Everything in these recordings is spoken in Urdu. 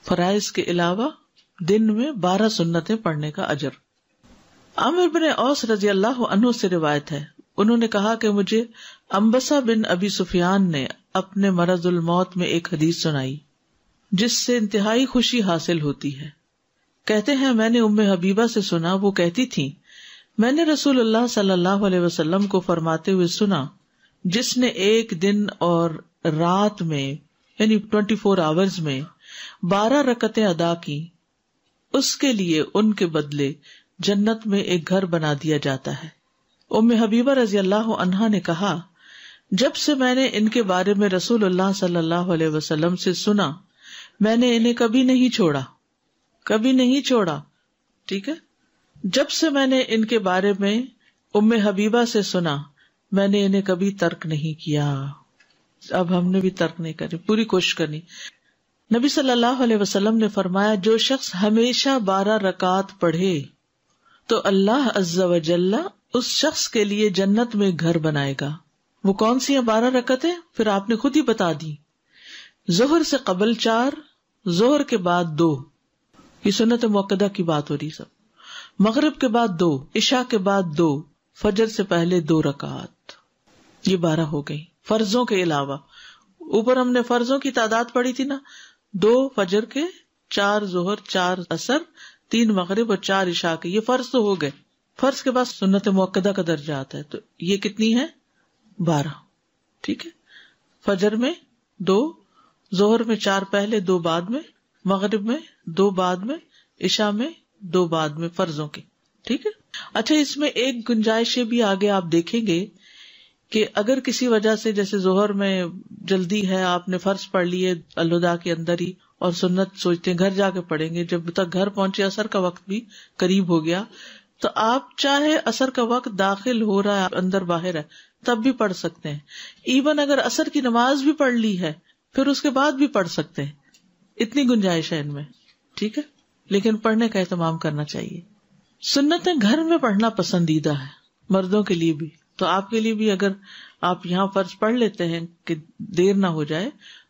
فرائض کے علاوہ دن میں 12 سنتیں پڑھنے کا اجر۔ عامر بن اوس رضی اللہ عنہ سے روایت ہے، انہوں نے کہا کہ مجھے انبسہ بن ابی سفیان نے اپنے مرض الموت میں ایک حدیث سنائی جس سے انتہائی خوشی حاصل ہوتی ہے۔ کہتے ہیں میں نے ام حبیبہ سے سنا، وہ کہتی تھی میں نے رسول اللہ صلی اللہ علیہ وسلم کو فرماتے ہوئے سنا، جس نے ایک دن اور رات میں یعنی 24 آورز میں 12 رکعتیں ادا کی، اس کے لیے ان کے بدلے جنت میں ایک گھر بنا دیا جاتا ہے۔ ام حبیبہ رضی اللہ عنہا نے کہا جب سے میں نے ان کے بارے میں رسول اللہ صلی اللہ علیہ وسلم سے سنا، میں نے انہیں کبھی نہیں چھوڑا۔ ٹھیک ہے، جب سے میں نے ان کے بارے میں ام حبیبہ سے سنا، میں نے انہیں کبھی ترک نہیں کیا۔ اب ہم نے بھی ترک نہیں کرنی، پوری کوشش کرنی۔ نبی صلی اللہ علیہ وسلم نے فرمایا جو شخص ہمیشہ 12 رکعات پڑھے تو اللہ عز و جل اس شخص کے لیے جنت میں گھر بنائے گا۔ وہ کون سی ہیں 12 رکعتیں؟ پھر آپ نے خود ہی بتا دی۔ ظہر سے قبل 4، ظہر کے بعد 2، یہ سنت مؤکدہ کی بات ہو رہی سب، مغرب کے بعد 2، عشاء کے بعد 2، فجر سے پہلے 2 رکعات، یہ 12 ہو گئی فرضوں کے علاوہ۔ اوپر ہم نے فرضوں کی تعداد پڑھی تھی نا، 2 فجر کے، 4 ظہر، 4 عصر، 3 مغرب اور 4 عشاء کے، یہ فرض تو ہو گئے۔ فرض کے بعد سنت مؤکدہ کا درجہ آتا ہے، تو یہ کتنی ہے؟ 12۔ ٹھیک ہے، فجر میں 2، ظہر میں 4 پہلے 2 بعد میں، مغرب میں 2 بعد میں، عشاء میں 2 بعد میں، فرضوں کی۔ ٹھیک ہے، اچھا اس میں ایک گنجائش بھی آگے آپ دیکھیں گے کہ اگر کسی وجہ سے جیسے ظہر میں جلدی ہے، آپ نے فرض پڑھ لیے الوداع کے اندر ہی اور سنت سوچتے ہیں گھر جا کے پڑھیں گے، جب تک گھر پہنچے عصر کا وقت بھی قریب ہو گیا، تو آپ چاہے عصر کا وقت داخل ہو رہا ہے اندر باہر ہے تب بھی پڑھ سکتے ہیں، ایون اگر عصر کی نماز بھی پڑھ لی ہے پھر اس کے بعد بھی پڑھ سکتے ہیں، اتنی گنجائش ہے ان میں۔ ٹھیک ہے، لیکن پڑھنے کا اہتمام کرنا چاہیے۔ سنتیں گھر میں پڑھنا پسندیدہ ہے مردوں کے لیے بھی، تو آپ کے لیے بھی اگر آپ یہاں فرض پڑھ لیتے ہیں کہ دیر نہ ہو جائے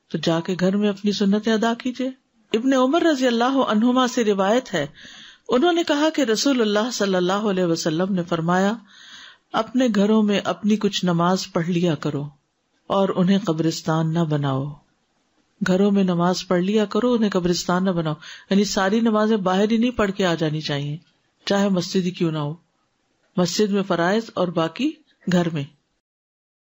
تو جا کے گھر میں اپنی سنتیں ادا کیجیے۔ ابن عمر رضی اللہ عنہما سے روایت ہے، انہوں نے کہا کہ رسول اللہ صلی اللہ علیہ وسلم نے فرمایا اپنے گھروں میں اپنی کچھ نماز پڑھ لیا کرو اور انہیں قبرستان نہ بناؤ۔ گھروں میں نماز پڑھ لیا کرو، انہیں قبرستان نہ بناؤ، یعنی ساری نمازیں باہر ہی نہیں پڑھ کے آ جانی چاہیے، چاہے مسجد ہی کیوں نہ ہو، مسجد میں فرائض اور باقی گھر میں۔